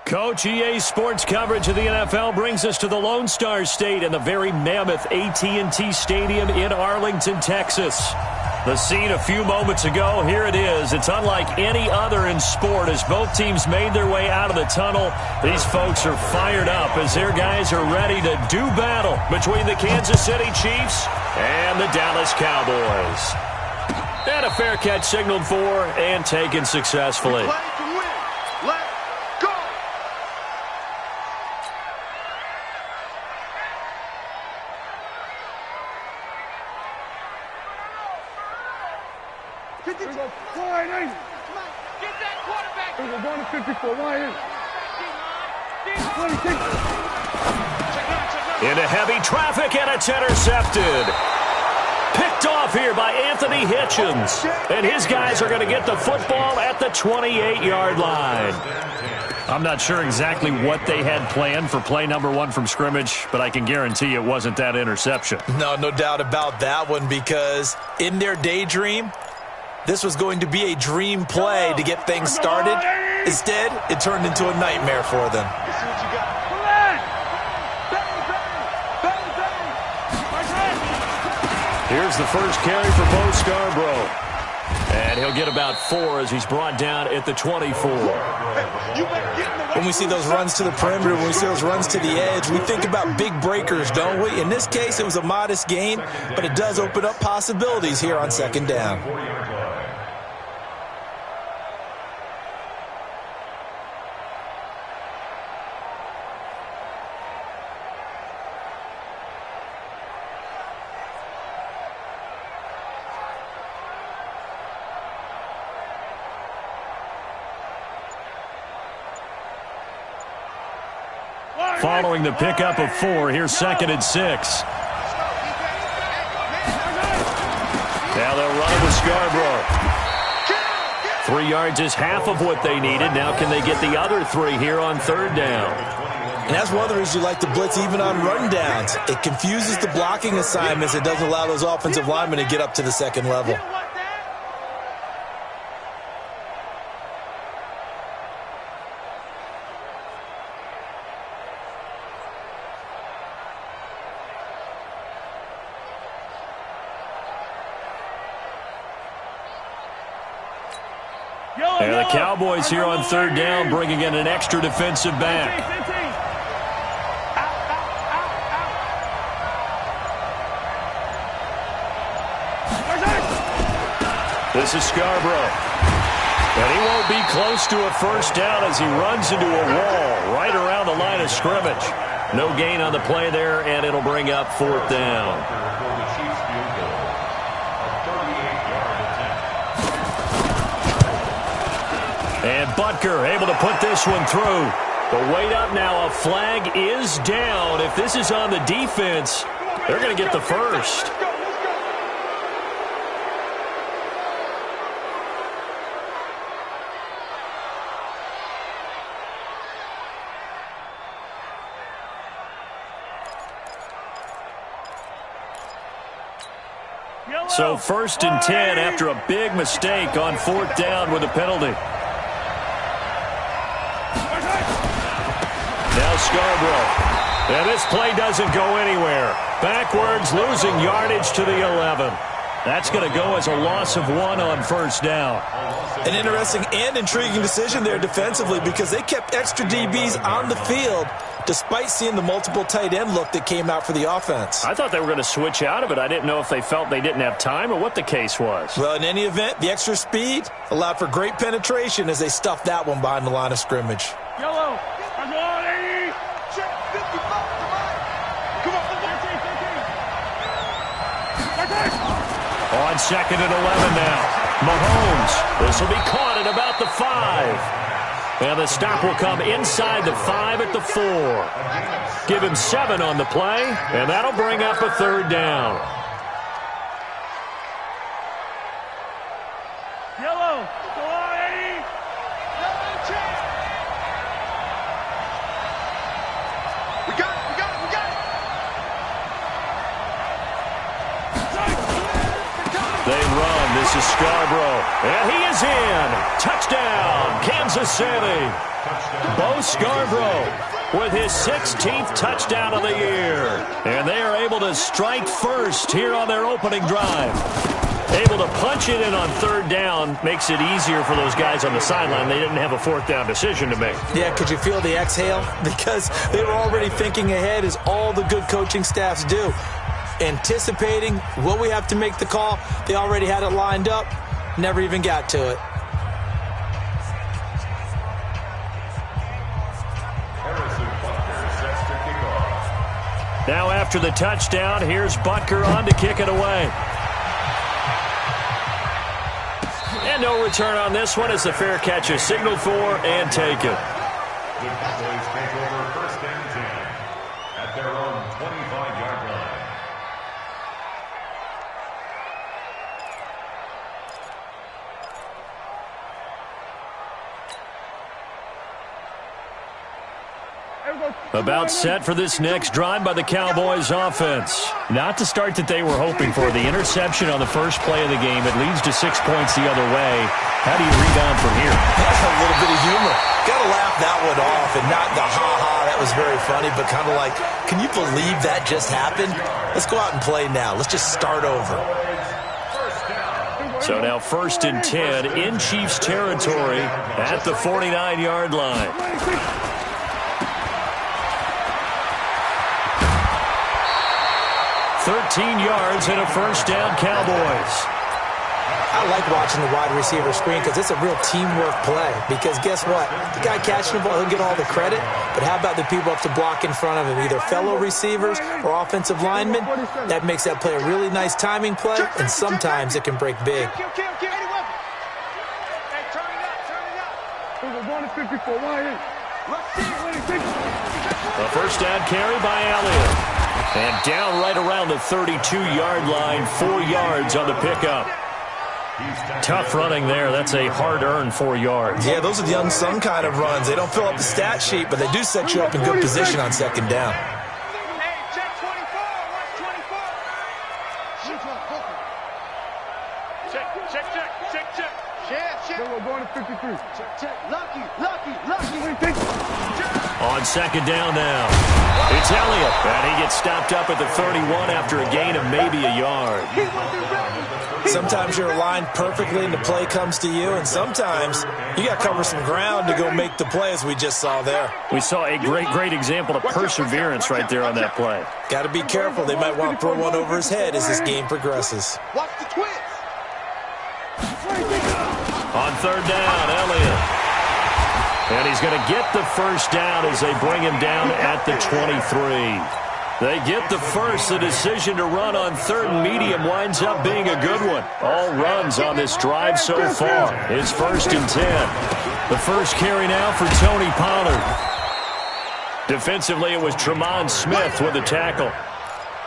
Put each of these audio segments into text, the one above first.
Coach, EA Sports coverage of the NFL brings us to the Lone Star State and the very mammoth AT&T Stadium in Arlington, Texas. The scene a few moments ago, here it is. It's unlike any other in sport as both teams made their way out of the tunnel. These folks are fired up as their guys are ready to do battle between the Kansas City Chiefs and the Dallas Cowboys. And a fair catch signaled for and taken successfully. Into heavy traffic, and it's intercepted. Picked off here by Anthony Hitchens. And his guys are going to get the football at the 28-yard line. I'm not sure exactly what they had planned for play number one from scrimmage, but I can guarantee it wasn't that interception. No doubt about that one, because in their daydream, this was going to be a dream play to get things started. Instead, it turned into a nightmare for them. Here's the first carry for Bo Scarborough. And he'll get about 4 as he's brought down at the 24. When we see those runs to the perimeter, when we see those runs to the edge, we think about big breakers, don't we? In this case, it was a modest gain, but it does open up possibilities here on second down. Following the pickup of 4, here's 2nd and 6. Now they'll run it with Scarborough. 3 yards is half of what they needed. Now can they get the other 3 here on 3rd down? And that's one of the reasons you like to blitz even on rundowns. It confuses the blocking assignments. It doesn't allow those offensive linemen to get up to the second level. And the Cowboys here on 3rd down, bringing in an extra defensive back. This is Scarborough. And he won't be close to a first down as he runs into a wall right around the line of scrimmage. No gain on the play there, and it'll bring up 4th down. And Butker able to put this one through. The weight up now. A flag is down. If this is on the defense, they're going to get the first. So 1st and 10 after a big mistake on 4th down with a penalty. Now Scarborough. And this play doesn't go anywhere. Backwards, losing yardage to the 11. That's going to go as a loss of 1 on 1st down. An interesting and intriguing decision there defensively, because they kept extra DBs on the field despite seeing the multiple tight end look that came out for the offense. I thought they were going to switch out of it. I didn't know if they felt they didn't have time or what the case was. Well, in any event, the extra speed allowed for great penetration as they stuffed that one behind the line of scrimmage. Yellow. On 2nd and 11 now. Mahomes. This will be caught at about the 5. And the stop will come inside the 5 at the 4. Give him 7 on the play, and that'll bring up a 3rd down. Yellow. We got it. They run. This is Scarborough. And he is in. Touchdown, Kansas City. Bo Scarborough with his 16th touchdown of the year. And they are able to strike first here on their opening drive. Able to punch it in on third down makes it easier for those guys on the sideline. They didn't have a fourth down decision to make. Yeah, could you feel the exhale? Because they were already thinking ahead, as all the good coaching staffs do. Anticipating what we have to make the call. They already had it lined up. Never even got to it. Now after the touchdown, here's Butker on to kick it away. And no return on this one as the fair catch is signaled for and taken. The Cowboys take over first and 10 at their own 25-yard line. About set for this next drive by the Cowboys offense. Not the start that they were hoping for. The interception on the first play of the game. It leads to 6 points the other way. How do you rebound from here? That's a little bit of humor. Got to laugh that one off, and not the ha-ha, that was very funny, but kind of like, can you believe that just happened? Let's go out and play now. Let's just start over. So now first and 10 in Chiefs territory at the 49-yard line. 13 yards and a first down, Cowboys. I like watching the wide receiver screen because it's a real teamwork play. Because guess what? The guy catching the ball, he'll get all the credit. But how about the people up to block in front of him? Either fellow receivers or offensive linemen. That makes that play a really nice timing play, and sometimes it can break big. A first down carry by Elliott. And down right around the 32-yard line, 4 yards on the pickup. Tough running there. That's a hard-earned 4 yards. Yeah, those are the unsung kind of runs. They don't fill up the stat sheet, but they do set you up in good position on second down. On second down now, it's Elliott, and he gets stopped up at the 31 after a gain of maybe a yard. Sometimes you're aligned perfectly and the play comes to you, and sometimes you got to cover some ground to go make the play, as we just saw there. We saw a great example of perseverance right there on that play. Got to be careful. They might want to throw one over his head as this game progresses. Watch the twist. On third down, Elliott. And he's going to get the first down as they bring him down at the 23. They get the first. The decision to run on third and medium winds up being a good one. All runs on this drive so far. It's first and 10. The first carry now for Tony Pollard. Defensively, it was Tremont Smith with the tackle.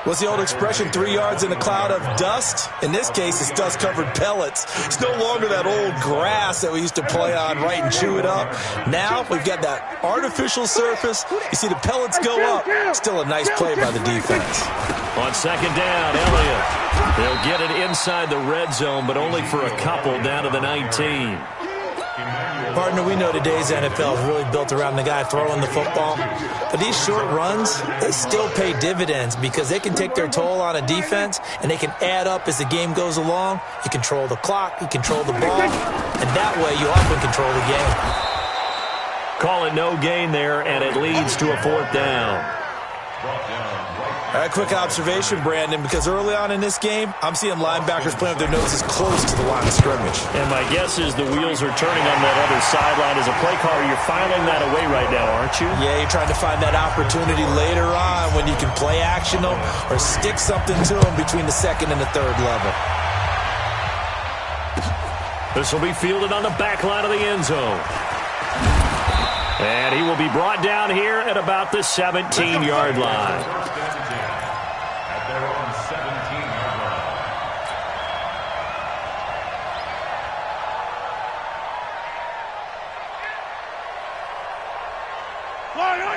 What's the old expression, 3 yards in a cloud of dust? In this case, it's dust-covered pellets. It's no longer that old grass that we used to play on, right, and chew it up. Now we've got that artificial surface. You see the pellets go up. Still a nice play by the defense. On second down, Elliott. They'll get it inside the red zone, but only for a couple down to the 19. Partner, we know today's NFL is really built around the guy throwing the football. But these short runs, they still pay dividends because they can take their toll on a defense, and they can add up as the game goes along. You control the clock, you control the ball, and that way you often control the game. Call it no gain there, and it leads to a fourth down. All right, quick observation, Brandon, because early on in this game, I'm seeing linebackers playing with their noses close to the line of scrimmage. And my guess is the wheels are turning on that other sideline. As a play caller, you're filing that away right now, aren't you? Yeah, you're trying to find that opportunity later on when you can play action them or stick something to them between the second and the third level. This will be fielded on the back line of the end zone. And he will be brought down here at about the 17-yard line.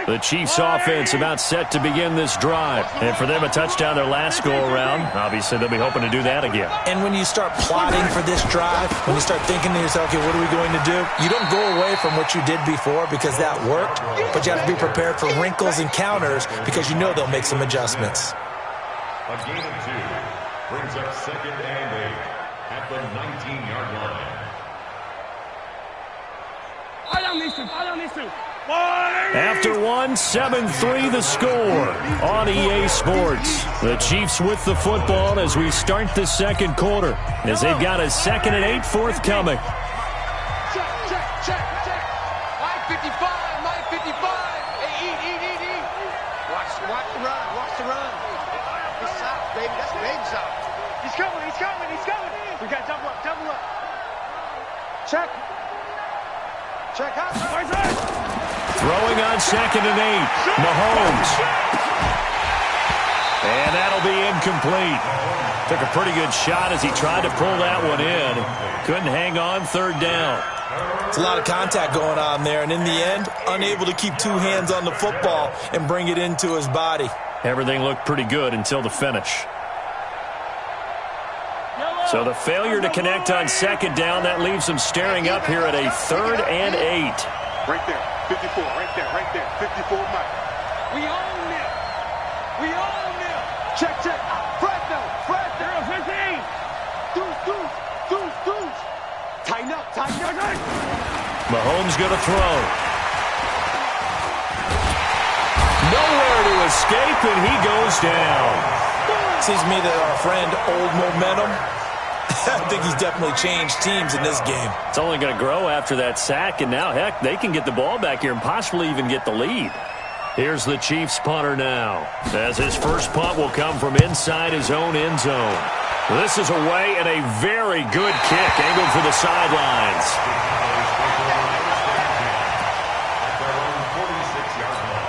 The Chiefs offense about set to begin this drive. And for them, a touchdown their last go-around. Obviously, they'll be hoping to do that again. And when you start plotting for this drive, when you start thinking to yourself, okay, what are we going to do? You don't go away from what you did before because that worked, but you have to be prepared for wrinkles and counters because you know they'll make some adjustments. A gain of 2 brings up 2nd and 8 at the 19-yard line. After 1, 7-3 the score on EA Sports. The Chiefs with the football as we start the second quarter, as they've got a 2nd and 8 forthcoming. Check. Line 55. Hey, eat. Watch the run. It's south, baby. That's baby south. He's coming. We got double up. Check out. Throwing on 2nd and 8. Mahomes. And that'll be incomplete. Took a pretty good shot as he tried to pull that one in. Couldn't hang on 3rd down. It's a lot of contact going on there, and in the end, unable to keep 2 hands on the football and bring it into his body. Everything looked pretty good until the finish. So the failure to connect on 2nd down, that leaves them staring up here at a 3rd and 8. Right there, 54, right there, 54 Mike. We own them. Check. Fresno. 15. Deuce. Tighten up. Mahomes going to throw. Nowhere to escape, and he goes down. Seems to me that our friend Old Momentum, I think he's definitely changed teams in this game. It's only going to grow after that sack, and now, heck, they can get the ball back here and possibly even get the lead. Here's the Chiefs punter now, as his first punt will come from inside his own end zone. This is away and a very good kick angled for the sidelines. At their own 46-yard line.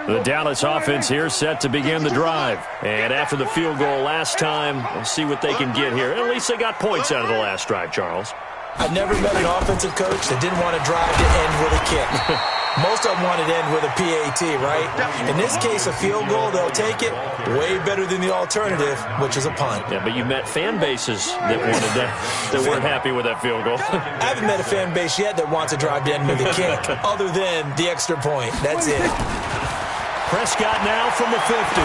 The Dallas offense here set to begin the drive. And after the field goal last time, we'll see what they can get here. At least they got points out of the last drive, Charles. I've never met an offensive coach that didn't want to drive to end with a kick. Most of them wanted to end with a PAT, right? In this case, a field goal, they'll take it. Way better than the alternative, which is a punt. Yeah, but you met fan bases that wanted that weren't happy with that field goal. I haven't met a fan base yet that wants to drive to end with a kick, other than the extra point. That's it. Prescott now from the 50.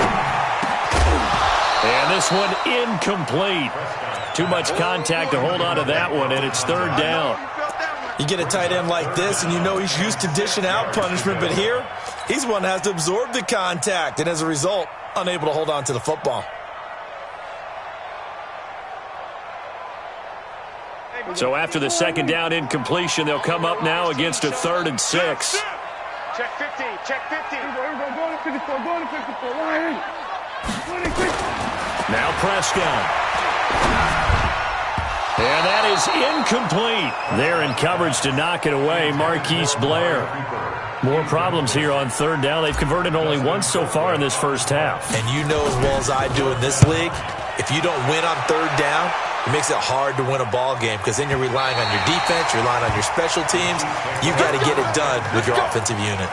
And this one incomplete. Too much contact to hold on to that one, and it's 3rd down. You get a tight end like this, and you know he's used to dishing out punishment, but here, he's one that has to absorb the contact, and as a result, unable to hold on to the football. So after the 2nd down incompletion, they'll come up now against a 3rd and 6. Check 50. Go to 54. Now Prescott. And that is incomplete. They're in coverage to knock it away, Marquise Blair. More problems here on 3rd down. They've converted only once so far in this first half. And you know as well as I do in this league, if you don't win on 3rd down, it makes it hard to win a ball game because then you're relying on your defense, you're relying on your special teams. You've got to get it done with your offensive unit.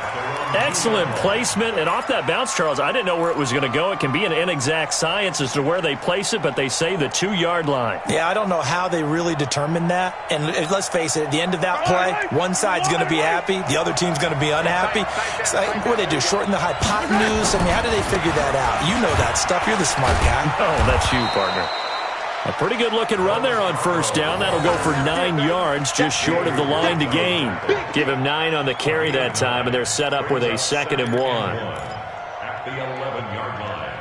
Excellent placement, and off that bounce, Charles, I didn't know where it was going to go. It can be an inexact science as to where they place it, but they say the 2-yard line. Yeah, I don't know how they really determined that. And let's face it, at the end of that play, one side's going to be happy, the other team's going to be unhappy. It's like, what do they do, shorten the hypotenuse? I mean, how do they figure that out? You know that stuff. You're the smart guy. Oh, that's you, partner. A pretty good-looking run there on 1st down. That'll go for 9 yards, just short of the line to gain. Give him 9 on the carry that time, and they're set up with a 2nd and 1. At the 11-yard line.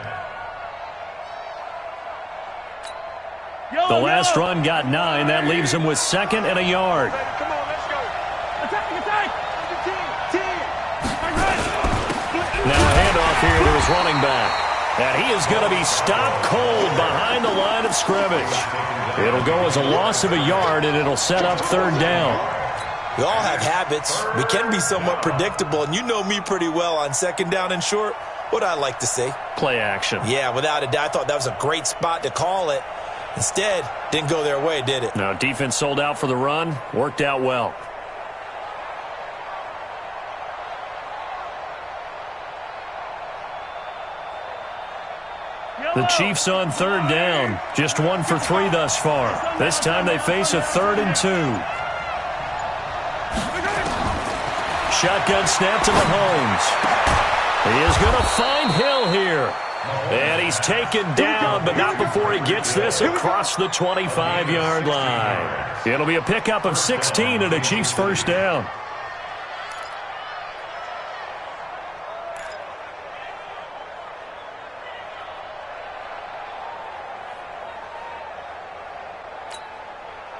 The last run got 9. That leaves him with 2nd and a yard. Come on, let's go. Attack. Now a handoff here to his running back. And he is going to be stopped cold behind the line of scrimmage. It'll go as a loss of a yard, and it'll set up 3rd down. We all have habits. We can be somewhat predictable, and you know me pretty well on second down and short. What I like to say? Play action. Yeah, without a doubt. I thought that was a great spot to call it. Instead, didn't go their way, did it? No, defense sold out for the run. Worked out well. The Chiefs on third down. Just 1 for 3 thus far. This time they face a 3rd and 2. Shotgun snap to Mahomes. He is going to find Hill here. And he's taken down, but not before he gets this across the 25-yard line. It'll be a pickup of 16 and a Chiefs first down.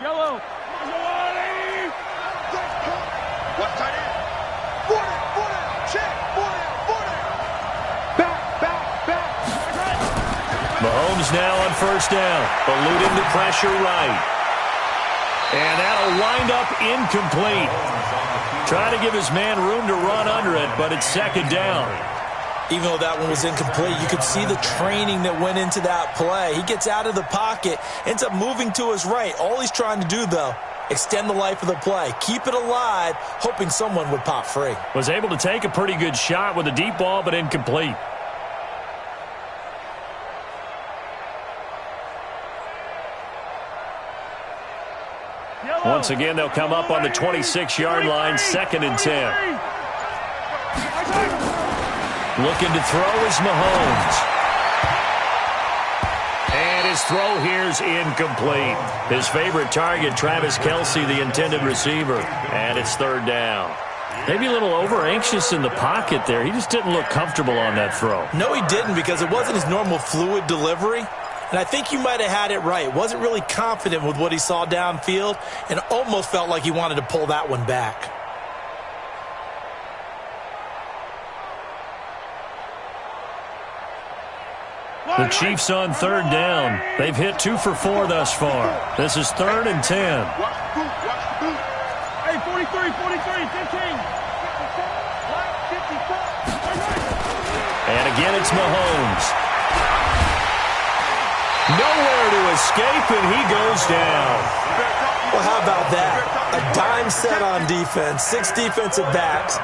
Yellow. Watch tight end. 40, check. 40. Back. Mahomes now on first down, eluding the pressure right. And that'll wind up incomplete. Trying to give his man room to run under it, but it's second down. Even though that one was incomplete, you could see the training that went into that play. He gets out of the pocket, ends up moving to his right. All he's trying to do, though, extend the life of the play. Keep it alive, hoping someone would pop free. Was able to take a pretty good shot with a deep ball, but incomplete. Once again, they'll come up on the 26-yard line, 2nd and 10. Looking to throw is Mahomes. And his throw here's incomplete. His favorite target, Travis Kelce, the intended receiver. And it's 3rd down. Maybe a little over-anxious in the pocket there. He just didn't look comfortable on that throw. No, he didn't, because it wasn't his normal fluid delivery. And I think you might have had it right. Wasn't really confident with what he saw downfield and almost felt like he wanted to pull that one back. The Chiefs on 3rd down. They've hit 2 for 4 thus far. This is 3rd and 10. Watch the boot. Hey, 43, 15. And again, it's Mahomes. Nowhere to escape, and he goes down. Well, how about that? A dime set on defense, 6 defensive backs.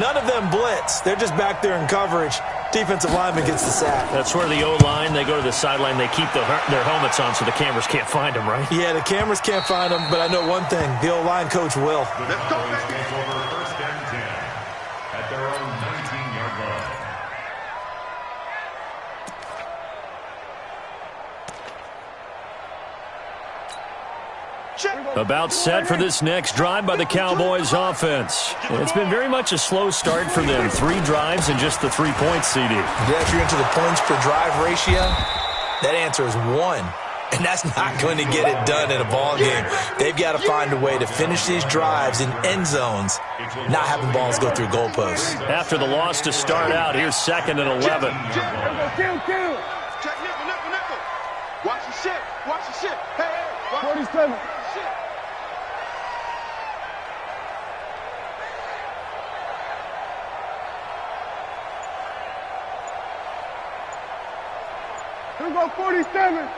None of them blitz. They're just back there in coverage. Defensive lineman gets the sack. That's where the O-line, they go to the sideline, they keep their helmets on so the cameras can't find them, right? Yeah, the cameras can't find them, but I know one thing. The O-line coach will. Let's go, baby. Over 1st and 10 at their own 19-yard line. About set for this next drive by the Cowboys offense. It's been very much a slow start for them. 3 drives and just the 3 points, CD. Yeah, if you're into the points per drive ratio, that answer is 1. And that's not going to get it done in a ball game. They've got to find a way to finish these drives in end zones, not having balls go through goalposts. After the loss to start out, here's 2nd and 11. Kill. Check nickel. Watch the shit. Hey. 47. Here we go, 47.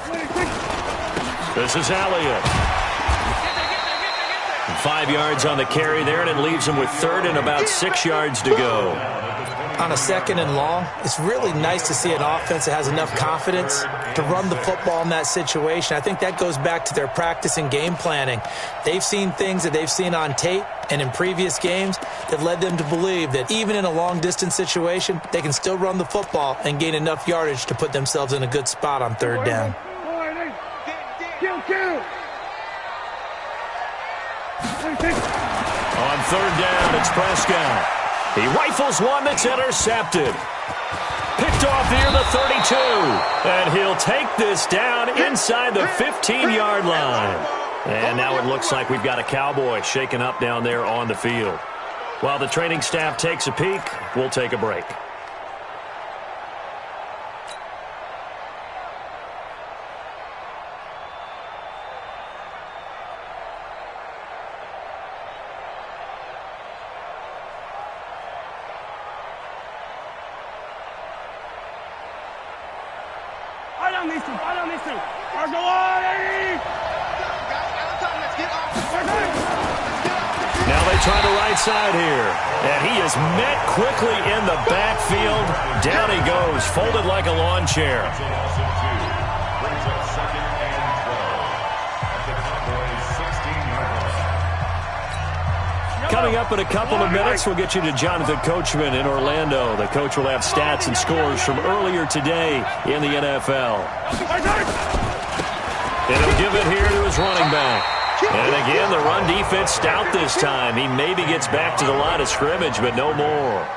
26. This is Elliott. 5 yards on the carry there, and it leaves him with 3rd and about 6 yards to go. On a 2nd and long, it's really nice to see an offense that has enough confidence to run the football in that situation. I think that goes back to their practice and game planning. They've seen things that they've seen on tape and in previous games that led them to believe that even in a long-distance situation, they can still run the football and gain enough yardage to put themselves in a good spot on 3rd down. Kill. On 3rd down, it's Prescott. He rifles one that's intercepted. Picked off near the 32. And he'll take this down inside the 15-yard line. And now it looks like we've got a Cowboy shaken up down there on the field. While the training staff takes a peek, we'll take a break. down these two. Fire down these two. Go on. Now they try the right side here. And he is met quickly in the backfield. Down he goes, folded like a lawn chair. Brings up 2nd and 12 at the Cowboys' 16-yard line. Coming up in a couple of minutes, we'll get you to Jonathan Coachman in Orlando. The coach will have stats and scores from earlier today in the NFL. And he'll give it here to his running back. And again, the run defense stout this time. He maybe gets back to the line of scrimmage, but no more.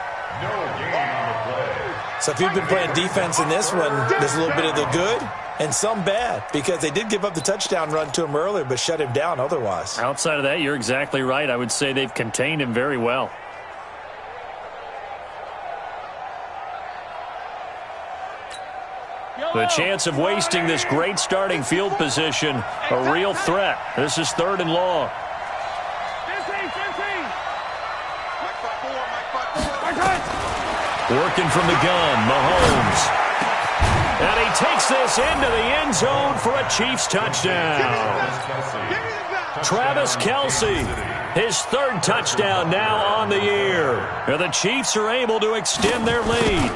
So if you've been playing defense in this one, there's a little bit of the good and some bad, because they did give up the touchdown run to him earlier, but shut him down otherwise. Outside of that, you're exactly right. I would say they've contained him very well. The chance of wasting this great starting field position, a real threat. This is 3rd and long. Working from the gun, Mahomes. And he takes this into the end zone for a Chiefs touchdown. Travis Kelce, his 3rd touchdown now on the year. And the Chiefs are able to extend their lead.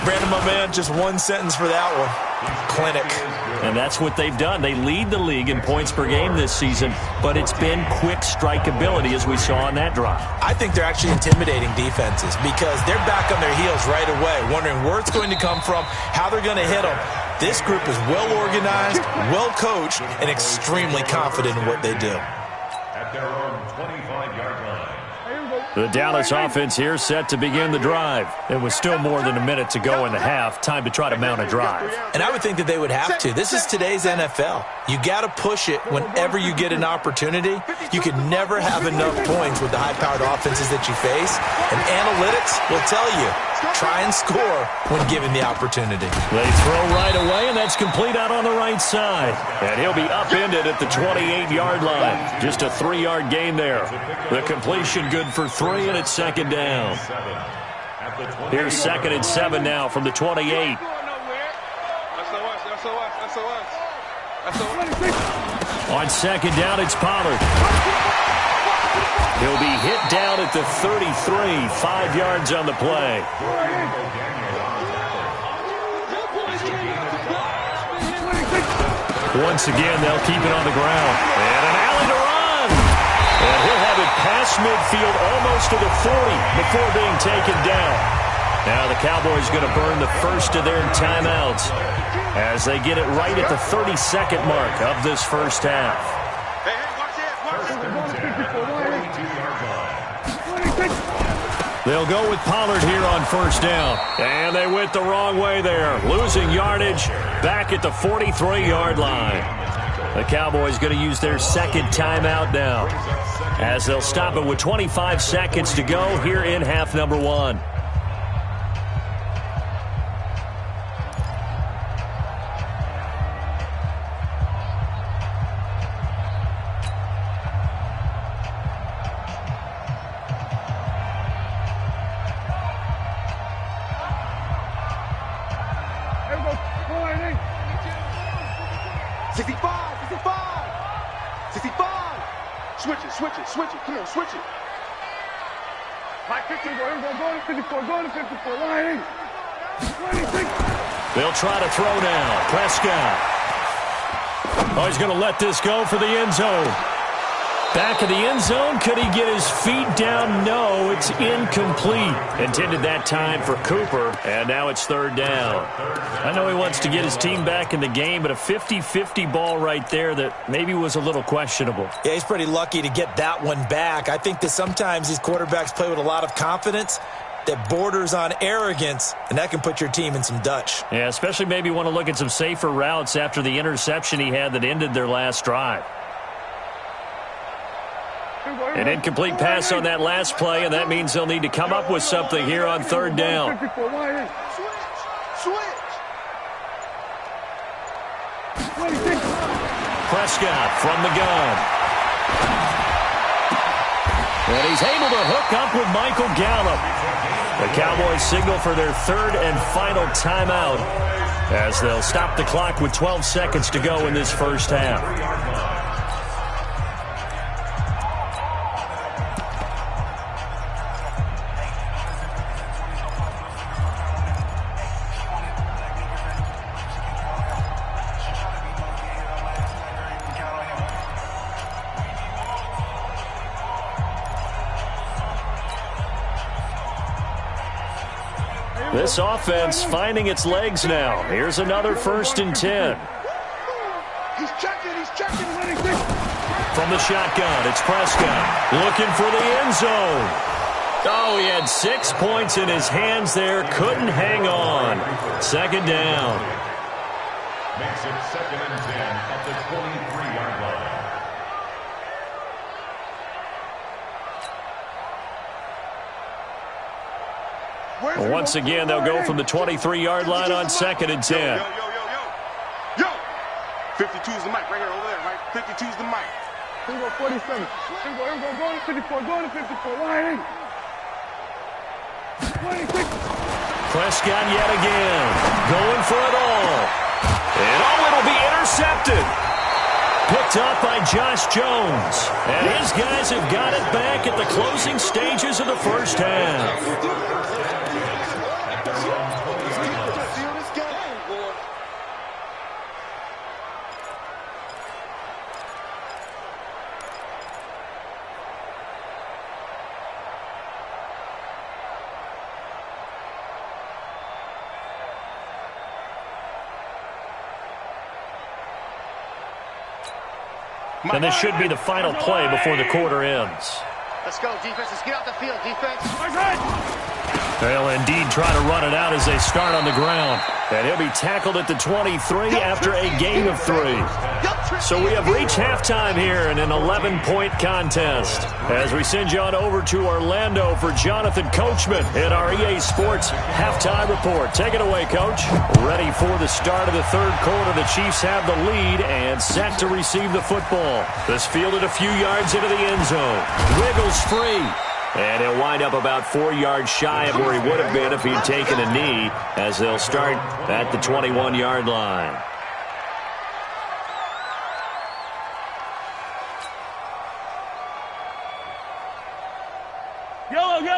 Brandon, my man, just one sentence for that one. Clinic. And that's what they've done. They lead the league in points per game this season, but it's been quick strikeability as we saw on that drive. I think they're actually intimidating defenses because they're back on their heels right away, wondering where it's going to come from, how they're going to hit them. This group is well organized, well coached, and extremely confident in what they do. At their own 25-yard line. The Dallas offense here set to begin the drive. It was still more than a minute to go in the half. Time to try to mount a drive. And I would think that they would have to. This is today's NFL. You got to push it whenever you get an opportunity. You can never have enough points with the high-powered offenses that you face. And analytics will tell you, try and score when given the opportunity. They throw right away, and that's complete out on the right side. And he'll be upended at the 28-yard line. Just a 3-yard gain there. The completion good for 3, and it's 2nd down. Here's 2nd and 7 now from the 28. On 2nd down, it's Pollard. He'll be hit down at the 33, 5 yards on the play. Once again, they'll keep it on the ground. And an alley to run. And he'll have it past midfield almost to the 40 before being taken down. Now the Cowboys going to burn the first of their timeouts as they get it right at the 32nd mark of this first half. They'll go with Pollard here on 1st down. And they went the wrong way there. Losing yardage back at the 43-yard line. The Cowboys going to use their 2nd timeout now as they'll stop it with 25 seconds to go here in half number 1. Switch it. Come on, switch it. High 50, go to 54, go to 54, line 26. They'll try to throw now. Prescott. Oh, he's going to let this go for the end zone. Back of the end zone. Could he get his feet down? No, it's incomplete. Intended that time for Cooper, and now it's 3rd down. I know he wants to get his team back in the game, but a 50-50 ball right there that maybe was a little questionable. Yeah, he's pretty lucky to get that one back. I think that sometimes these quarterbacks play with a lot of confidence that borders on arrogance, and that can put your team in some Dutch. Yeah, especially maybe want to look at some safer routes after the interception he had that ended their last drive. An incomplete pass on that last play, and that means they'll need to come up with something here on 3rd down. Prescott from the gun. And he's able to hook up with Michael Gallup. The Cowboys signal for their 3rd and final timeout as they'll stop the clock with 12 seconds to go in this first half. This offense finding its legs now. Here's another 1st and 10. He's checking, winning. From the shotgun, it's Prescott looking for the end zone. Oh, he had 6 points in his hands there. Couldn't hang on. 2nd down. Makes it 2nd and 10 at the 23-yard line. Once again, they'll go from the 23-yard line on 2nd and 10. Yo. 52's the mic right here over there, right? 52's the mic. Here we go, 47. Here we go, go to 54, go to 54. Line 26. Prescott yet again, going for it all. And it'll be intercepted. Picked up by Josh Jones. And his guys have got it back at the closing stages of the first half. And this should be the final play before the quarter ends. Let's go, defense. Let's get out the field, defense. They'll indeed try to run it out as they start on the ground. And he'll be tackled at the 23 after a gain of 3. So we have reached halftime here in an 11-point contest. As we send you on over to Orlando for Jonathan Coachman at our EA Sports Halftime Report. Take it away, Coach. Ready for the start of the 3rd quarter. The Chiefs have the lead and set to receive the football. This fielded a few yards into the end zone. Wiggles free. And he'll wind up about 4 yards shy of where he would have been if he'd taken a knee, as they'll start at the 21-yard line.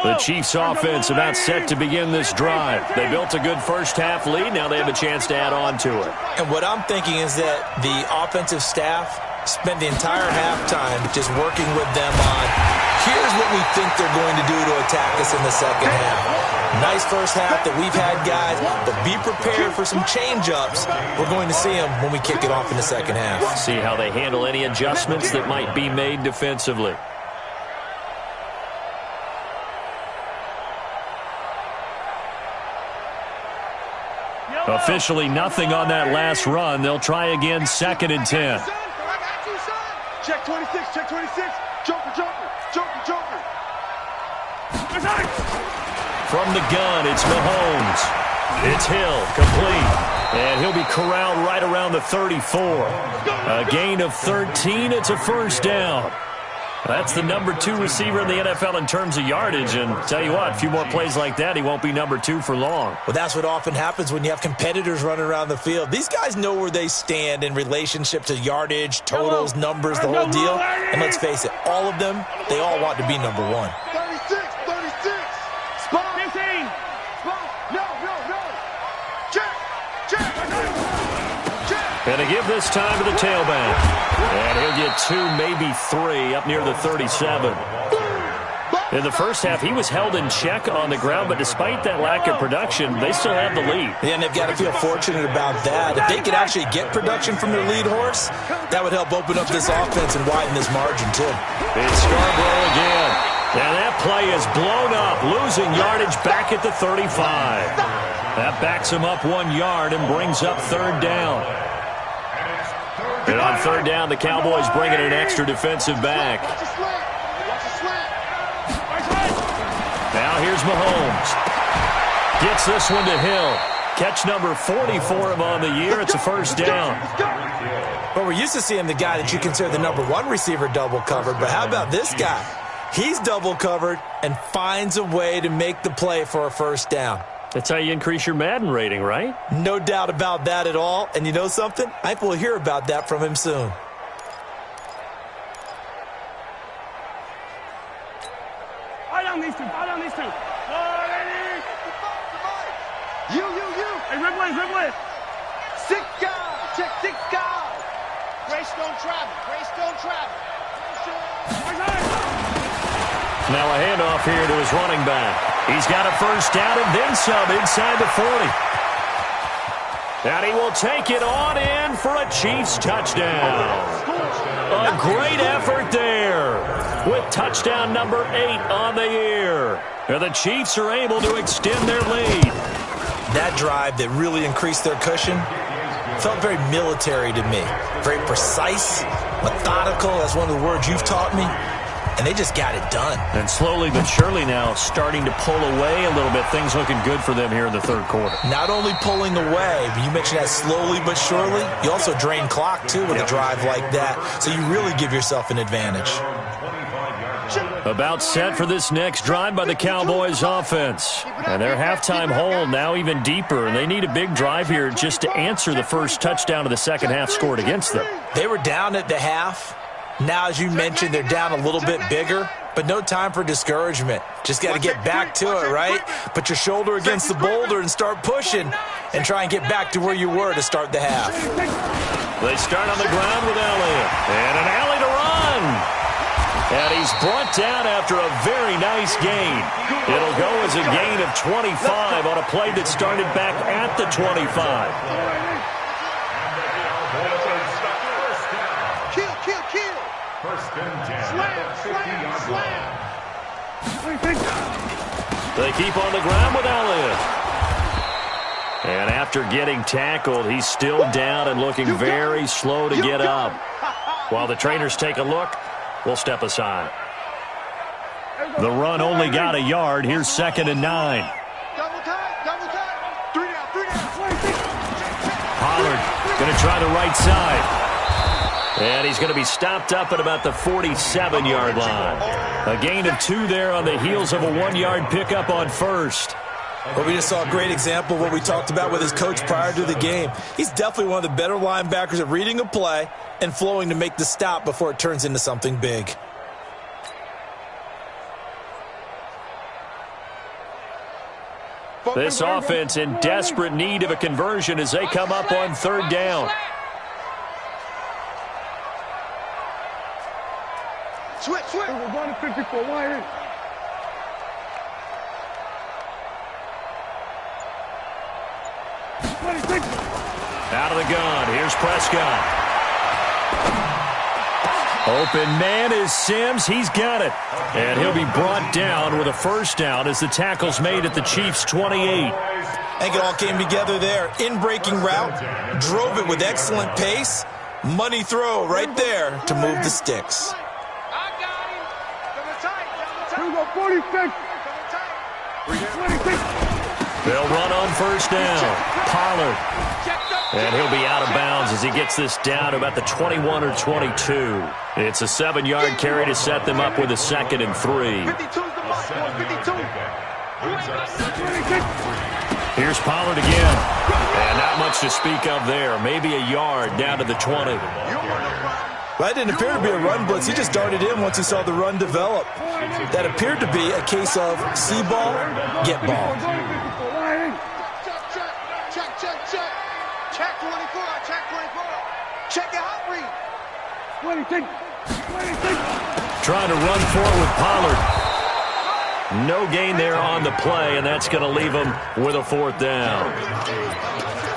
The Chiefs offense about set to begin this drive. They built a good first half lead. Now they have a chance to add on to it. And what I'm thinking is that the offensive staff spent the entire halftime just working with them on, here's what we think they're going to do to attack us in the second half. Nice first half that we've had, guys, but be prepared for some change-ups. We're going to see them when we kick it off in the second half. See how they handle any adjustments that might be made defensively. Officially nothing on that last run. They'll try again, 2nd and 10. Check 26, check 26. Joker. From the gun, it's Mahomes. It's Hill, complete. And he'll be corralled right around the 34. A gain of 13. It's a 1st down. That's the number 2 receiver in the NFL in terms of yardage. And tell you what, a few more plays like that, he won't be number 2 for long. Well, that's what often happens when you have competitors running around the field. These guys know where they stand in relationship to yardage, totals, numbers, the whole deal. And let's face it, all of them, they all want to be number 1. 36. Spot. 15. Spot. No. Check. And to give this time to the tailback. And he'll get 2, maybe 3, up near the 37. In the first half, he was held in check on the ground, but despite that lack of production, they still have the lead. Yeah, and they've got to feel fortunate about that. If they could actually get production from their lead horse, that would help open up this offense and widen this margin, too. It's Scarborough again. And that play is blown up, losing yardage back at the 35. That backs him up 1 yard and brings up 3rd down. And on 3rd down, the Cowboys bring in an extra defensive back. Now here's Mahomes. Gets this one to Hill. Catch number 40 for him on the year. It's a 1st down. Well, we're used to seeing the guy that you consider the number 1 receiver double covered, but how about this guy? He's double covered and finds a way to make the play for a 1st down. That's how you increase your Madden rating, right? No doubt about that at all. And you know something? I think we'll hear about that from him soon. Fire down these two. Fire down these two. You. Hey, Red. Six guys. Check 6 guys. Greystone travel. Now a handoff here to his running back. He's got a first down and then some inside the 40. And he will take it on in for a Chiefs touchdown. A great effort there with touchdown number 8 on the year. And the Chiefs are able to extend their lead. That drive that really increased their cushion felt very military to me. Very precise, methodical, that's one of the words you've taught me. And they just got it done. And slowly but surely now starting to pull away a little bit. Things looking good for them here in the third quarter. Not only pulling away, but you mentioned that slowly but surely. You also drain clock, too, with a drive like that. So you really give yourself an advantage. About set for this next drive by the Cowboys offense. And their halftime hole now even deeper. And they need a big drive here just to answer the first touchdown of the second half scored against them. They were down at the half. Now, as you mentioned, they're down a little bit bigger, but no time for discouragement. Just got to get back to it, right? Put your shoulder against the boulder and start pushing and try and get back to where you were to start the half. They start on the ground with Elliott. And an alley to run. And he's brought down after a very nice gain. It'll go as a gain of 25 on a play that started back at the 25. They keep on the ground with Elliott. And after getting tackled, he's still down and looking very slow to get up. While the trainers take a look, we'll step aside. The run only got a yard. Here's 2nd and 9. Double time. 3 down. Pollard going to try the right side. And he's going to be stopped up at about the 47-yard line. A gain of 2 there on the heels of a 1-yard pickup on first. Well, we just saw a great example of what we talked about with his coach prior to the game. He's definitely one of the better linebackers at reading a play and flowing to make the stop before it turns into something big. This offense in desperate need of a conversion as they come up on 3rd down. Switch. We're going to 54. Wide in. Out of the gun. Here's Prescott. Open man is Sims. He's got it. And he'll be brought down with a first down as the tackle's made at the Chiefs' 28. I think it all came together there. In-breaking route. Drove it with excellent pace. Money throw right there to move the sticks. Here we go, 46. 26. They'll run on first down. Pollard. And he'll be out of bounds as he gets this down to about the 21 or 22. It's a 7-yard carry to set them up with a 2nd and 3. 52. Here's Pollard again. And not much to speak of there. Maybe a yard down to the 20. That didn't appear to be a run blitz. He just darted in once he saw the run develop. That appeared to be a case of see ball, get ball. Check 24. Check the hot read. 26. Trying to run forward with Pollard. No gain there on the play, and that's going to leave him with a 4th down.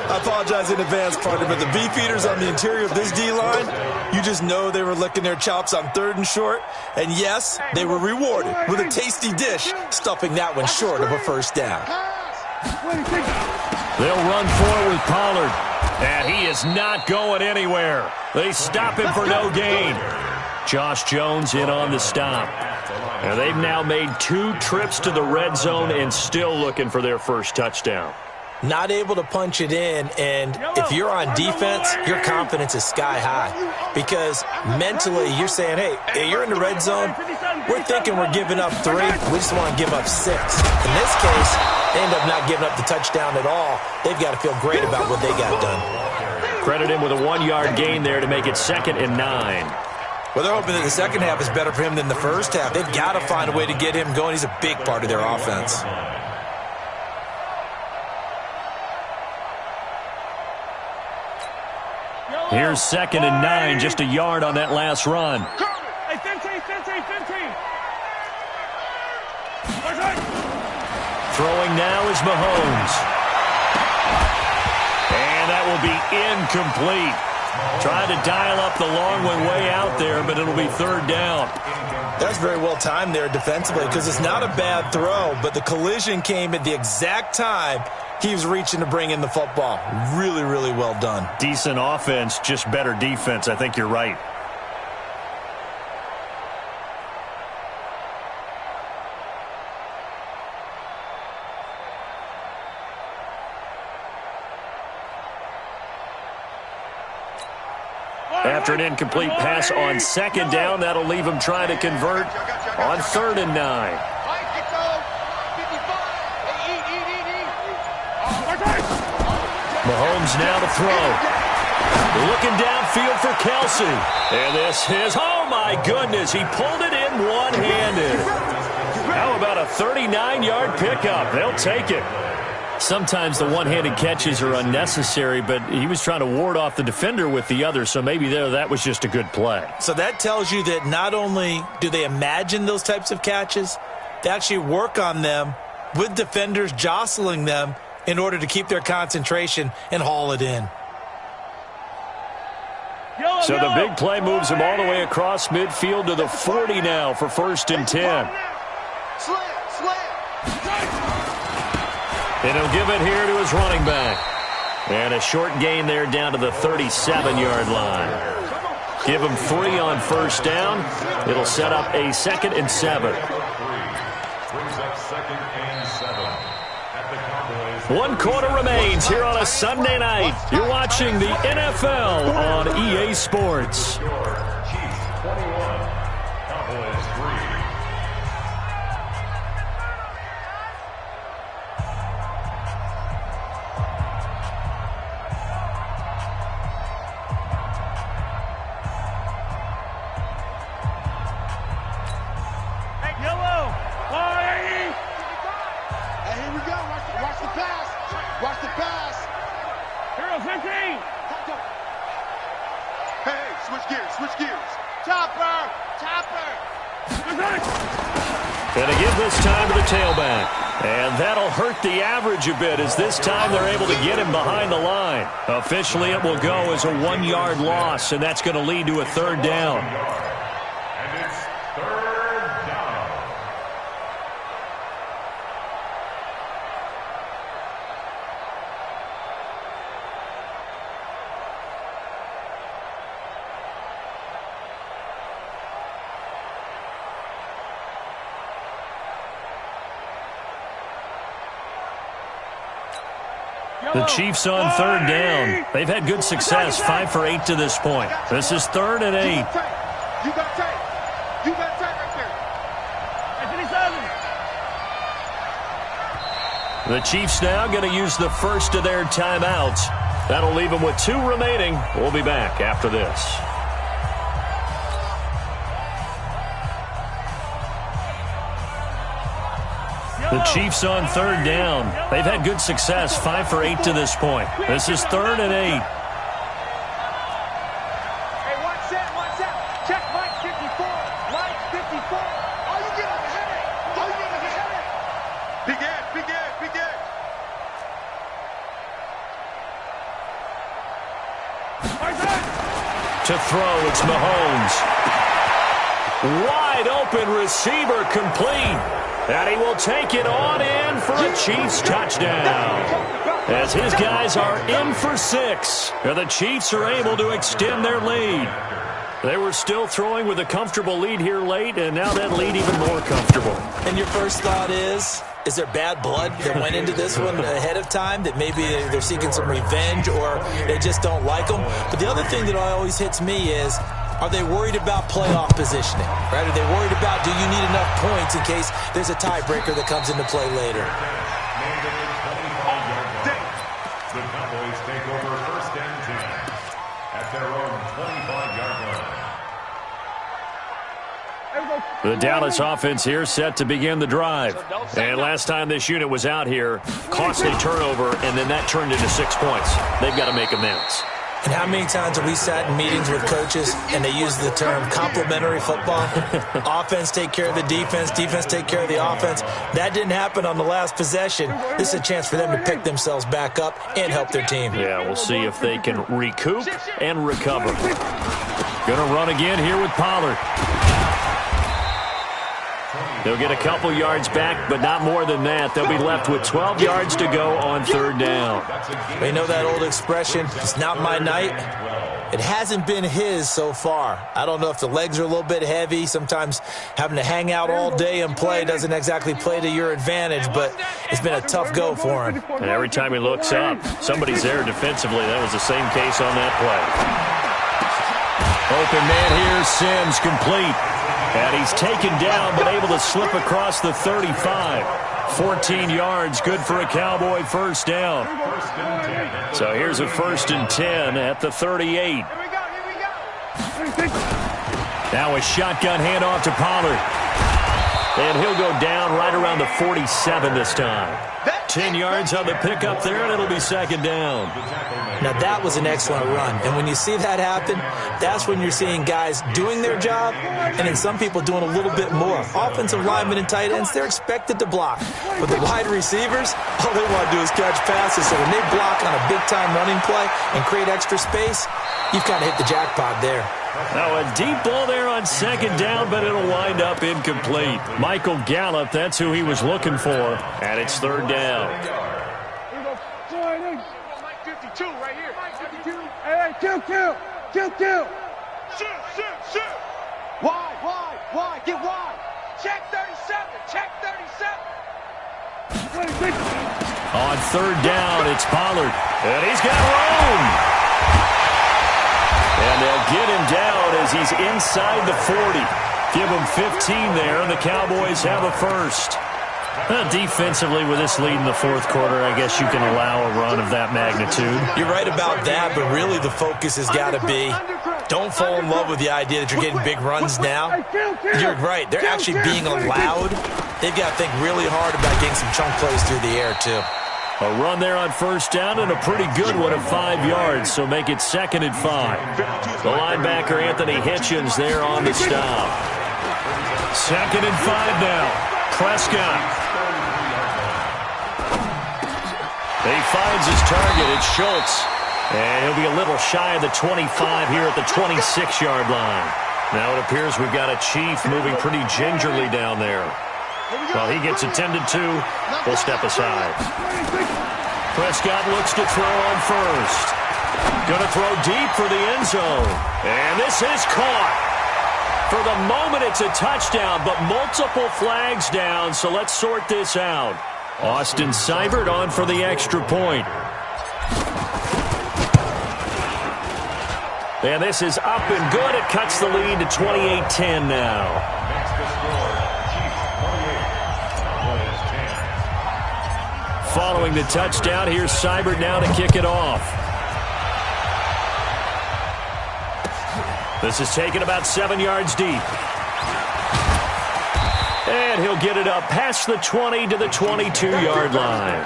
I apologize in advance, partner, but the beefeaters on the interior of this D-line, you just know they were licking their chops on 3rd and short. And yes, they were rewarded with a tasty dish, stuffing that one short of a first down. They'll run forward with Pollard, and he is not going anywhere. They stop him for no gain. Josh Jones in on the stop. And they've now made 2 trips to the red zone and still looking for their first touchdown. not able to punch it in, and if you're on defense, your confidence is sky high because mentally you're saying, hey, you're in the red zone. We're thinking we're giving up 3. We just want to give up 6. In this case, they end up not giving up the touchdown at all. They've got to feel great about what they got done. Credit him with a 1-yard gain there to make it 2nd and 9. Well, they're hoping that the second half is better for him than the first half. They've got to find a way to get him going. He's a big part of their offense. Here's 2nd and 9, just a yard on that last run. Hey, 15. Throwing now is Mahomes. And that will be incomplete. Trying to dial up the long one way out there, but it'll be 3rd down. That's very well timed there defensively because it's not a bad throw, but the collision came at the exact time he was reaching to bring in the football. Really, really well done. Decent offense, just better defense. I think you're right. After an incomplete pass on 2nd down, that'll leave him trying to convert on 3rd and 9. Mahomes now to throw. Looking downfield for Kelsey. And this is, oh my goodness, he pulled it in one-handed. How about a 39-yard pickup? They'll take it. Sometimes the one-handed catches are unnecessary, but he was trying to ward off the defender with the other, so maybe that was just a good play. So that tells you that not only do they imagine those types of catches, they actually work on them with defenders jostling them in order to keep their concentration and haul it in. So the big play moves him all the way across midfield to the 40 now for 1st and 10. And he'll give it here to his running back. And a short gain there down to the 37-yard line. Give him 3 on 1st down. It'll set up a 2nd and 7. Brings up 2nd and 7. 1 quarter remains here on a Sunday night. You're watching the NFL on EA Sports. Chiefs 21, Cowboys 3. Switch gears. Chopper. And to give this time to the tailback. And that'll hurt the average a bit as this time they're able to get him behind the line. Officially, it will go as a 1-yard loss, and that's going to lead to a 3rd down. And it's 3rd down. The Chiefs on 3rd down. They've had good success, 5 for 8 to this point. This is 3rd and 8. You got tape. You got tape right there. The Chiefs now going to use the first of their timeouts. That'll leave them with 2 remaining. We'll be back after this. The Chiefs on 3rd down. They've had good success, 5 for 8 to this point. This is 3rd and 8. Hey, watch that. Check Mike 54. Mike 54. Are you getting a headache? Big Ed. To throw, it's Mahomes. Wide open receiver complete. And he will take it on in for a Chiefs touchdown. As his guys are in for 6. And the Chiefs are able to extend their lead. They were still throwing with a comfortable lead here late, and now that lead even more comfortable. And your first thought is, Is there bad blood that went into this one ahead of time, that maybe they're seeking some revenge or they just don't like them? But the other thing that always hits me is, are they worried about playoff positioning? Right? Are they worried about, do you need enough points in case there's a tiebreaker that comes into play later? The Cowboys take over 1st and 10 at their own 25-yard line. The Dallas offense here set to begin the drive. And last time this unit was out here, costly turnover, and then that turned into 6 points. They've got to make amends. And how many times have we sat in meetings with coaches and they use the term complementary football? Offense take care of the defense, defense take care of the offense. That didn't happen on the last possession. This is a chance for them to pick themselves back up and help their team. Yeah, we'll see if they can recoup and recover. Gonna run again here with Pollard. They'll get a couple yards back, but not more than that. They'll be left with 12 yards to go on 3rd down. They know that old expression, it's not my night. It hasn't been his so far. I don't know if the legs are a little bit heavy. Sometimes having to hang out all day and play doesn't exactly play to your advantage, but it's been a tough go for him. And every time he looks up, somebody's there defensively. That was the same case on that play. Open man here, Sims complete. And he's taken down, but able to slip across the 35. 14 yards, good for a Cowboy 1st down. So here's a 1st and 10 at the 38. Now a shotgun handoff to Pollard. And he'll go down right around the 47 this time. 10 yards on the pickup there, and it'll be 2nd down. Now, that was an excellent run. And when you see that happen, that's when you're seeing guys doing their job and then some people doing a little bit more. Offensive linemen and tight ends, they're expected to block. But the wide receivers, all they want to do is catch passes. So when they block on a big-time running play and create extra space, you've kind of hit the jackpot there. Now a deep ball there on 2nd down, but it'll wind up incomplete. Michael Gallup, that's who he was looking for, and it's 3rd down. Mike 52 right here. Mike 52. Hey, kill. Shoot. Wide. Get wide. Check 37. Check 37. On 3rd down, it's Pollard, and he's got room. And they'll get him down as he's inside the 40. Give him 15 there, and the Cowboys have a 1st. Defensively, with this lead in the 4th quarter, I guess you can allow a run of that magnitude. You're right about that, but really the focus has got to be, don't fall in love with the idea that you're getting big runs now. You're right. They're actually being allowed. They've got to think really hard about getting some chunk plays through the air, too. A run there on 1st down and a pretty good one of 5 yards, so make it 2nd and 5. The linebacker, Anthony Hitchens, there on the stop. 2nd and 5 now. Prescott. He finds his target. It's Schultz. And he'll be a little shy of the 25 here at the 26-yard line. Now it appears we've got a Chief moving pretty gingerly down there. While he gets attended to, we'll step aside. Prescott looks to throw on 1st. Going to throw deep for the end zone. And this is caught. For the moment, it's a touchdown, but multiple flags down, so let's sort this out. Austin Seibert on for the extra point. And this is up and good. It cuts the lead to 28-10 now. Following the touchdown, here's Seibert now to kick it off. This is taken about 7 yards deep. And he'll get it up past the 20 to the 22-yard line.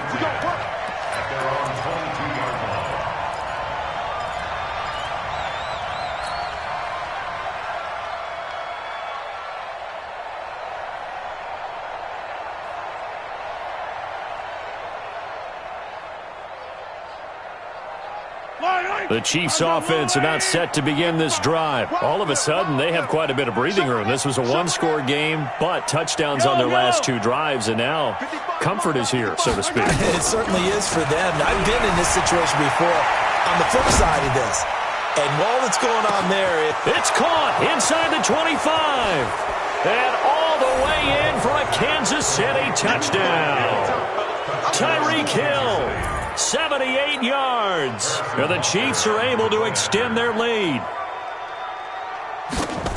The Chiefs' offense about set to begin this drive. All of a sudden, they have quite a bit of breathing room. This was a one-score game, but touchdowns on their last 2 drives, and now comfort is here, so to speak. It certainly is for them. I've been in this situation before on the flip side of this. And while it's going on there, it's caught inside the 25. And all the way in for a Kansas City touchdown. Tyreek Hill, 78 yards. And the Chiefs are able to extend their lead.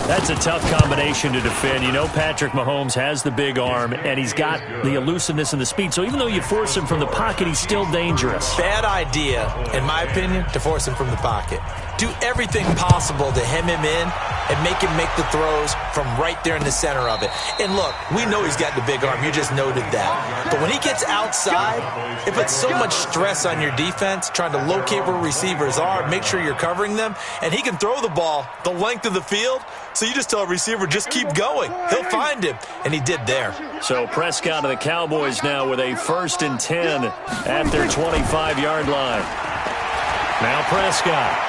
That's a tough combination to defend. You know Patrick Mahomes has the big arm, and he's got the elusiveness and the speed. So even though you force him from the pocket, he's still dangerous. Bad idea, in my opinion, to force him from the pocket. Do everything possible to hem him in and make him make the throws from right there in the center of it. And look, we know he's got the big arm. You just noted that. But when he gets outside, it puts so much stress on your defense trying to locate where receivers are, make sure you're covering them, and he can throw the ball the length of the field. So you just tell a receiver, just keep going. He'll find him, and he did there. So Prescott of the Cowboys now with a 1st and 10 at their 25-yard line. Now Prescott.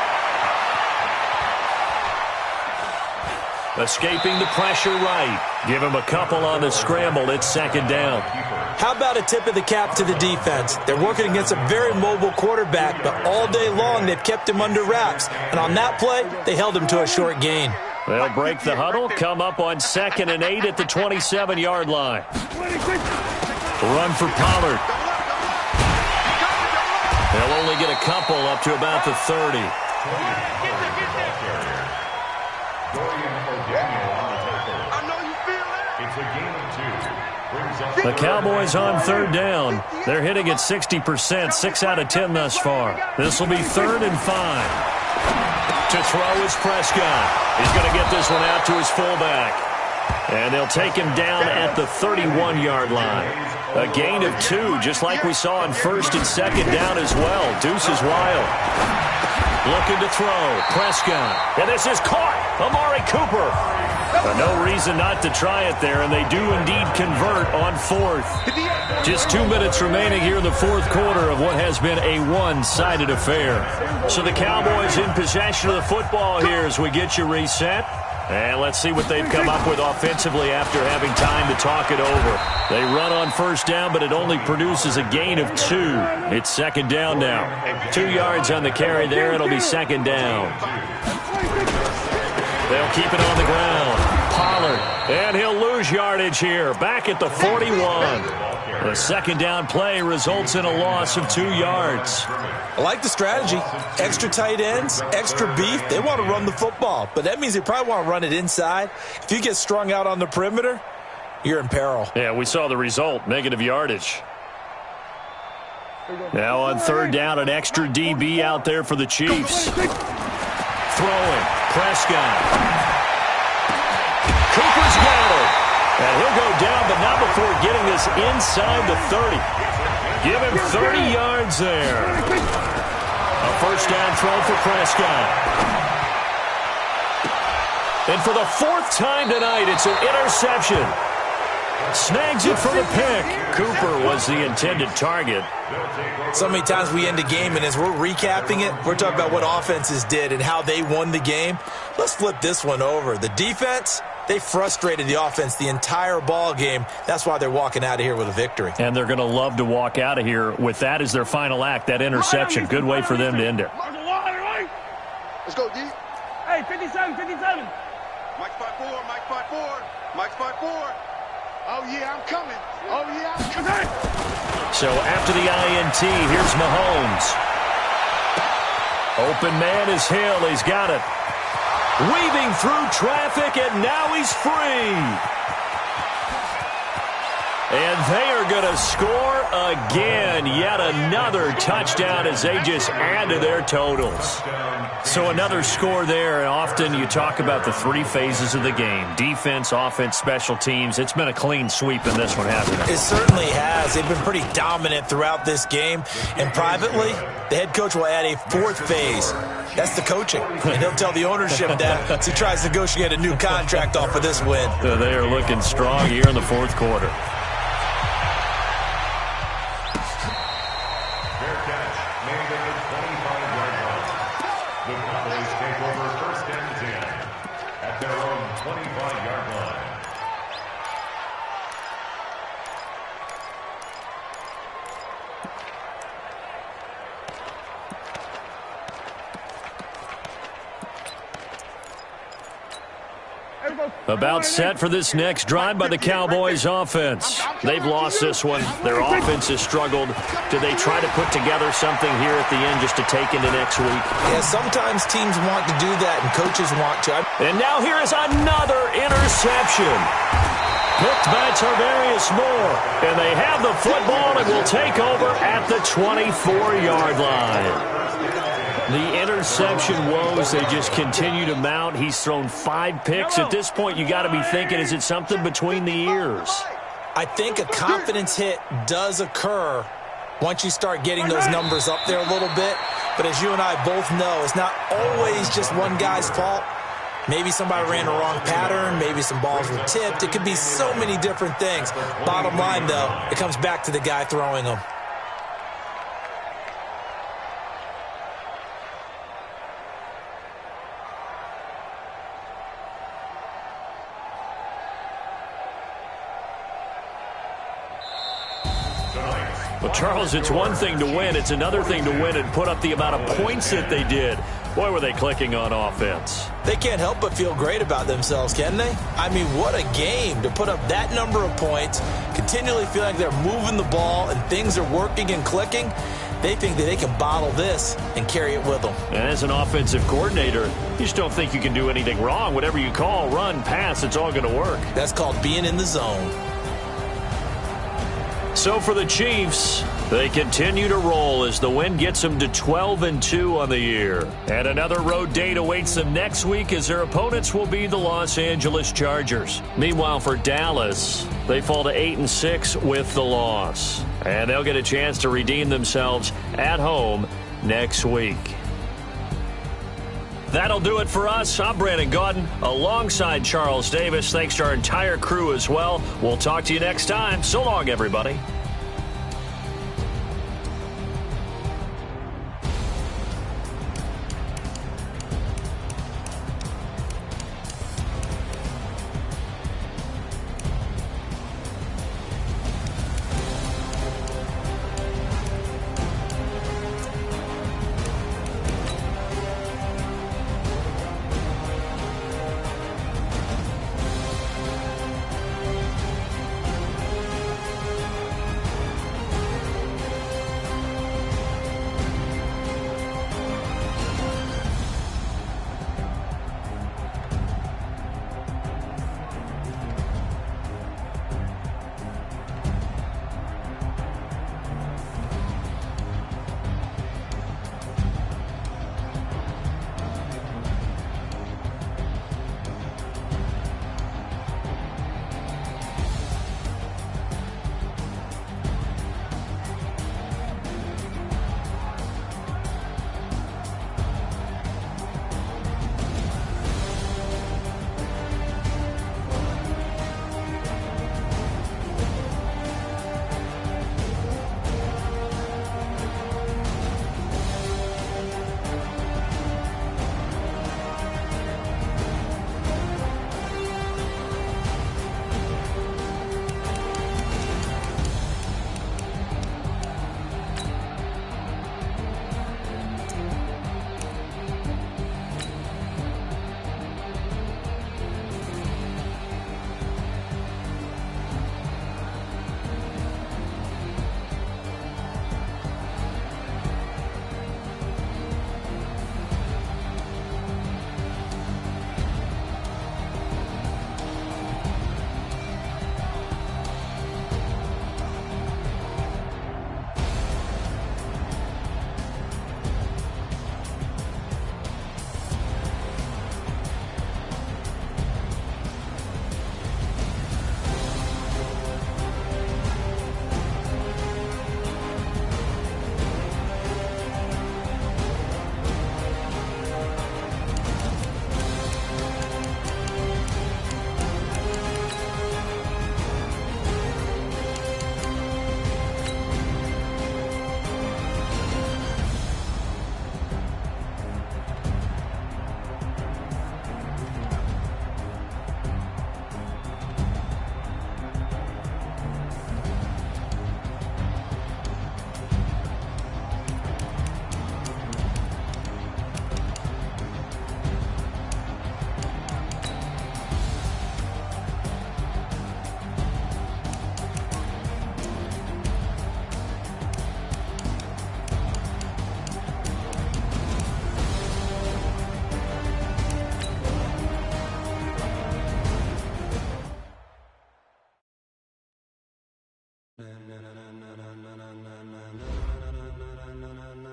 Escaping the pressure right. Give him a couple on the scramble. It's 2nd down. How about a tip of the cap to the defense? They're working against a very mobile quarterback, but all day long they've kept him under wraps. And on that play, they held him to a short gain. They'll break the huddle, come up on 2nd and 8 at the 27-yard line. Run for Pollard. They'll only get a couple up to about the 30. The Cowboys on 3rd down. They're hitting at 60%, 6 out of 10 thus far. This will be 3rd and 5. To throw is Prescott. He's going to get this one out to his fullback. And they'll take him down at the 31-yard line. A gain of 2, just like we saw on 1st and 2nd down as well. Deuce is wild. Looking to throw. Prescott. And this is caught. Amari Cooper. No reason not to try it there, and they do indeed convert on 4th. Just 2 minutes remaining here in the 4th quarter of what has been a one-sided affair. So the Cowboys in possession of the football here as we get you reset. And let's see what they've come up with offensively after having time to talk it over. They run on 1st down, but it only produces a gain of 2. It's 2nd down now. 2 yards on the carry there. It'll be 2nd down. They'll keep it on the ground. Pollard. And he'll lose yardage here. Back at the 41. The 2nd down play results in a loss of 2 yards. I like the strategy. Extra tight ends, extra beef. They want to run the football, but that means they probably want to run it inside. If you get strung out on the perimeter, you're in peril. Yeah, we saw the result. Negative yardage. Now on 3rd down, an extra DB out there for the Chiefs. Throwing. Prescott. Cooper's got it. And he'll go down, but not before getting this inside the 30. Give him 30 yards there. A 1st down throw for Prescott. And for the 4th time tonight, it's an interception. Snags it for the pick. Cooper was the intended target. So many times we end a game, and as we're recapping it, we're talking about what offenses did and how they won the game. Let's flip this one over. The defense, they frustrated the offense the entire ball game. That's why they're walking out of here with a victory. And they're going to love to walk out of here with that as their final act, that interception. Good way for them to end it. Let's go, D. Hey, 57, 57. Mike 5-4, Mike 5-4, Mike 5-4. Oh, yeah, I'm coming. Oh, yeah, I'm coming. So after the INT, here's Mahomes. Open man is Hill. He's got it. Weaving through traffic, and now he's free. And they are going to score again. Yet another touchdown as they just add to their totals. So another score there. And often you talk about the 3 phases of the game. Defense, offense, special teams. It's been a clean sweep in this one, hasn't it? It certainly has. They've been pretty dominant throughout this game. And privately, the head coach will add a 4th phase. That's the coaching. And he'll tell the ownership that as he tries to negotiate a new contract off of this win. So they are looking strong here in the 4th quarter. About set for this next drive by the Cowboys offense. They've lost this one. Their offense has struggled. Do they try to put together something here at the end just to take into next week? Yeah, sometimes teams want to do that and coaches want to. And now here is another interception. Picked by Tarvarius Moore. And they have the football and will take over at the 24-yard line. The interception woes, they just continue to mount. He's thrown 5 picks. At this point, you got to be thinking, is it something between the ears? I think a confidence hit does occur once you start getting those numbers up there a little bit. But as you and I both know, it's not always just one guy's fault. Maybe somebody ran the wrong pattern. Maybe some balls were tipped. It could be so many different things. Bottom line, though, it comes back to the guy throwing them. Well, Charles, it's one thing to win. It's another thing to win and put up the amount of points that they did. Boy, were they clicking on offense. They can't help but feel great about themselves, can they? I mean, what a game to put up that number of points, continually feel like they're moving the ball and things are working and clicking. They think that they can bottle this and carry it with them. And as an offensive coordinator, you just don't think you can do anything wrong. Whatever you call, run, pass, it's all going to work. That's called being in the zone. So for the Chiefs, they continue to roll as the win gets them to 12-2 on the year. And another road date awaits them next week as their opponents will be the Los Angeles Chargers. Meanwhile, for Dallas, they fall to 8-6 with the loss. And they'll get a chance to redeem themselves at home next week. That'll do it for us. I'm Brandon Gaudin alongside Charles Davis. Thanks to our entire crew as well. We'll talk to you next time. So long, everybody.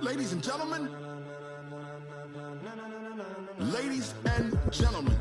Ladies and gentlemen. Ladies and gentlemen.